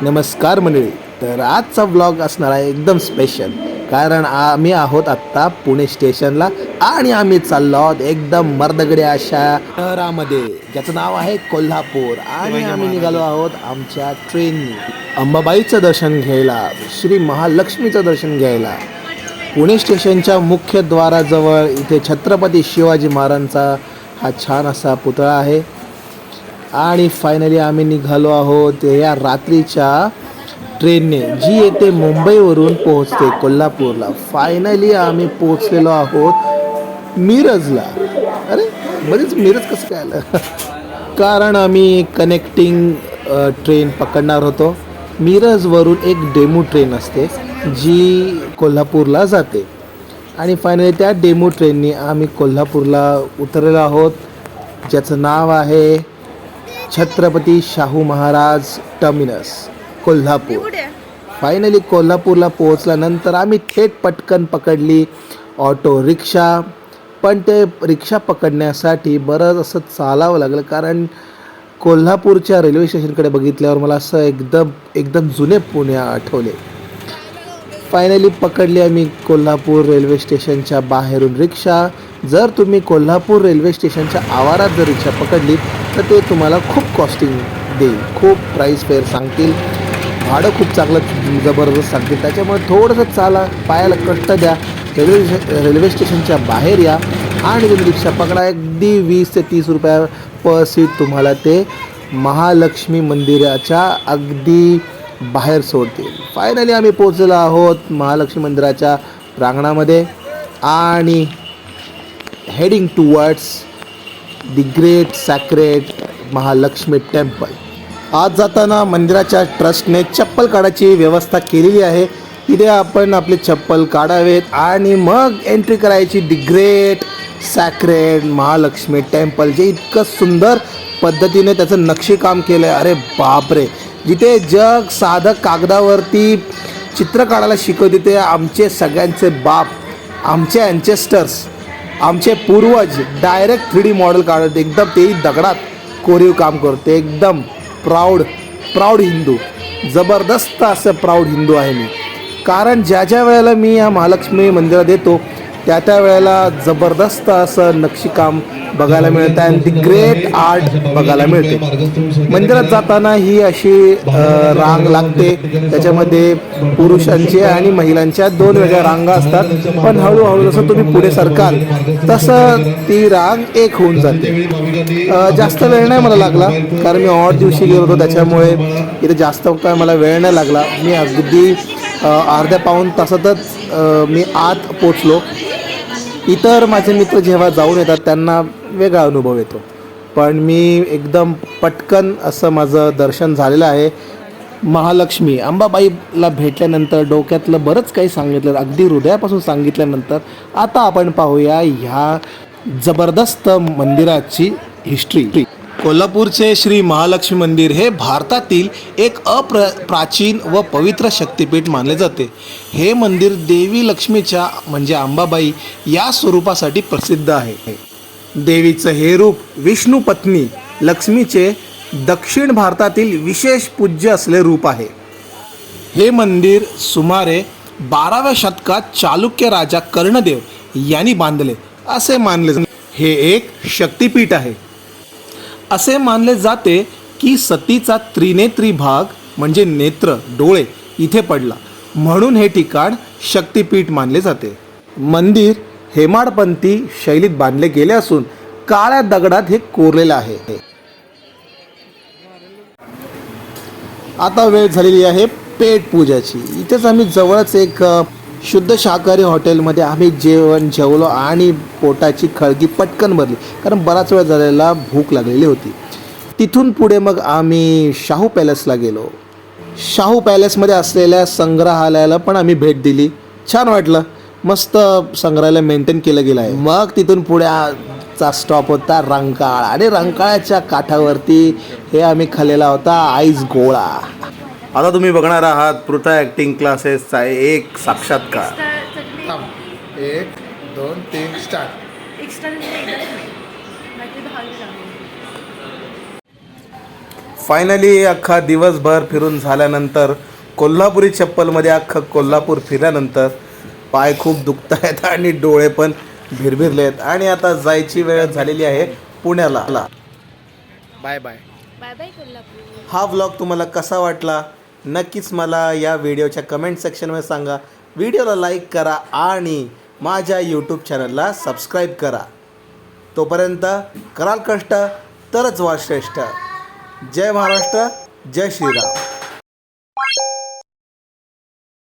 नमस्कार मंडळी. तर आजचा व्लॉग असणार आहे एकदम स्पेशल, कारण आम्ही आहोत आत्ता पुणे स्टेशनला आणि आम्ही चाललो आहोत एकदम मर्दगडी अशा शहरामध्ये ज्याचं नाव आहे कोल्हापूर. आणि आम्ही निघालो आहोत आमच्या ट्रेननी अंबाबाईचं दर्शन घ्यायला, श्री महालक्ष्मीचं दर्शन घ्यायला. पुणे स्टेशनच्या मुख्य द्वाराजवळ इथे छत्रपती शिवाजी महाराजांचा हा छान असा पुतळा आहे. आणि फायनली आम्ही निघालो आहोत या रात्रीच्या ट्रेनने, जी येते मुंबईवरून पोहोचते कोल्हापूरला. फायनली आम्ही पोहोचलेलो आहोत मिरजला. अरे बरेच मिरज कसं काय आलं कारण आम्ही कनेक्टिंग ट्रेन पकडणार होतो. मिरजवरून एक डेमो ट्रेन असते जी कोल्हापूरला जाते. आणि फायनली त्या डेमो ट्रेननी आम्ही कोल्हापूरला उतरलेलो आहोत, ज्याचं नाव आहे छत्रपती शाहू महाराज टर्मिनस कोल्हापूर. फायनली कोल्हापूरला पोहोचल्यानंतर आम्ही थेट पटकन पकडली ऑटो रिक्षा. पण ते रिक्षा पकडण्यासाठी बरंच असं चालावं लागलं, कारण कोल्हापूरच्या रेल्वे स्टेशनकडे बघितल्यावर मला असं एकदम जुने पुणे आठवले. फायनली पकडली आम्ही कोल्हापूर रेल्वे स्टेशनच्या बाहेरून रिक्षा. जर तुम्ही कोल्हापूर रेल्वे स्टेशनच्या आवारात जर रिक्षा पकडली तर ते तुम्हाला खूप कॉस्टिंग देईल, खूप प्राईस फेअर सांगतील, भाडं खूप चांगलं जबरदस्त सांगतील. त्याच्यामुळे थोडंसं चाला, पायाला कष्ट द्या, रेल्वे स्टेशनच्या बाहेर या आणि तुम्ही रिक्षा पकडा. अगदी 20 ते 30 रुपया पर सीट तुम्हाला ते महालक्ष्मी मंदिराच्या अगदी बाहेर सोडतील. फायनली आम्ही पोहोचलेलो आहोत महालक्ष्मी मंदिराच्या प्रांगणामध्ये आणि heading towards the great sacred Mahalakshmi temple. आज जाताना मंदिराच्या ट्रस्टने चप्पल काढायची व्यवस्था केलेली आहे. तिथे आपण आपले चप्पल काढावेत आणि मग एंट्री करायची the great sacred Mahalakshmi temple, जे इतकं सुंदर पद्धतीने त्याचं नक्षीकाम केलं आहे. अरे बापरे, जिथे जग साधं कागदावरती चित्र काढायला शिकवते ते आमचे सगळ्यांचे बाप, आमचे अँचेस्टर्स, आमचे पूर्वज डायरेक्ट 3D मॉडेल काढत, एकदम तेही दगडात कोरीव काम करते. एकदम प्राऊड हिंदू, जबरदस्त असं प्राऊड हिंदू आहे मी. कारण ज्या वेळेला मी या महालक्ष्मी मंदिरात येतो त्या वेळेला जबरदस्त असं नक्षीकाम बघायला मिळतं आणि दी ग्रेट आर्ट बघायला मिळते. मंदिरात जाताना ही अशी रांग लागते, त्याच्यामध्ये पुरुषांची आणि महिलांच्या 2 वेगळ्या रांगा असतात. पण हळूहळू जसं तुम्ही पुढे सरकाल तसं ती रांग एक होऊन जाते. जास्त वेळ नाही मला लागला, कारण मी ऑड दिवशी गेलो होतो, त्याच्यामुळे इथे जास्त काय मला वेळ नाही लागला. मी अगदी अर्ध्या पाऊण तासातच मी आत पोचलो. इतर माझे मित्र जेव्हा जाऊन येतात त्यांना वेगळा अनुभव येतो, पण मी एकदम पटकन असं माझं दर्शन झालेलं आहे. महालक्ष्मी अंबाबाईला भेटल्यानंतर डोक्यातलं बरंच काही सांगितलं, अगदी हृदयापासून सांगितल्यानंतर आता आपण पाहूया ह्या जबरदस्त मंदिराची हिस्ट्री. कोल्हापूरचे श्री महालक्ष्मी मंदिर हे भारतातील एक प्राचीन व पवित्र शक्तिपीठ मानले जाते. हे मंदिर देवी लक्ष्मीच्या म्हणजे अंबाबाई या स्वरूपासाठी प्रसिद्ध आहे. देवीचं हे रूप विष्णू पत्नी लक्ष्मीचे दक्षिण भारतातील विशेष पूज्य असले रूप आहे. हे मंदिर सुमारे 12व्या शतकात चालुक्य राजा कर्णदेव यांनी बांधले असे मानले जाते. हे एक शक्तिपीठ आहे. असे मानले जाते की सतीचा त्रिनेत्री भाग म्हणजे नेत्र, डोळे इथे पडला, म्हणून हे ठिकाण शक्तिपीठ मानले जाते. मंदिर हेमाडपंथी शैलीत बांधले गेले असून काळ्या दगडात हे कोरलेलं आहे. आता वेळ झालेली आहे पेट पूजाची. इथेच आम्ही जवळच एक शुद्ध शाकाहारी हॉटेलमध्ये आम्ही जेवलो आणि पोटाची खळगी पटकन भरली, कारण बराच वेळ झालेला भूक लागलेली होती. तिथून पुढे मग आम्ही शाहू पॅलेसला गेलो. शाहू पॅलेसमध्ये असलेल्या संग्रहालयाला पण आम्ही भेट दिली. छान वाटलं, मस्त संग्रहालय मेंटेन केलं गेलं आहे. मग तिथून पुढे चा स्टॉप होता रंकाळ, आणि रंकाळ्याच्या काठावरती हे आम्ही खाल्लेला होता आईस गोळा. आता तुम्ही बघणार आहात पृथा ॲक्टिंग क्लासेसचा एक साक्षात्कार. 1 2 3 स्टार्ट. फायनली अख्खा दिवसभर फिरून झाल्यानंतर कोल्हापुरी चप्पलमध्ये अख्खं कोल्हापूर फिरल्यानंतर पाय खूप दुखत आहेत आणि डोळे पण भिरभिरले आहेत आणि आता जायची वेळ झालेली आहे पुण्याला. Bye bye. Bye bye Kolhapur. हा व्लॉग तुम्हाला कसा वाटला नक्कीच मला या व्हिडिओच्या कमेंट सेक्शनमध्ये सांगा. व्हिडिओला लाईक करा आणि माझ्या यूट्यूब चॅनलला सबस्क्राईब करा. तोपर्यंत कराल कष्ट तरच वा श्रेष्ठ. जय महाराष्ट्र, जय श्रीराम.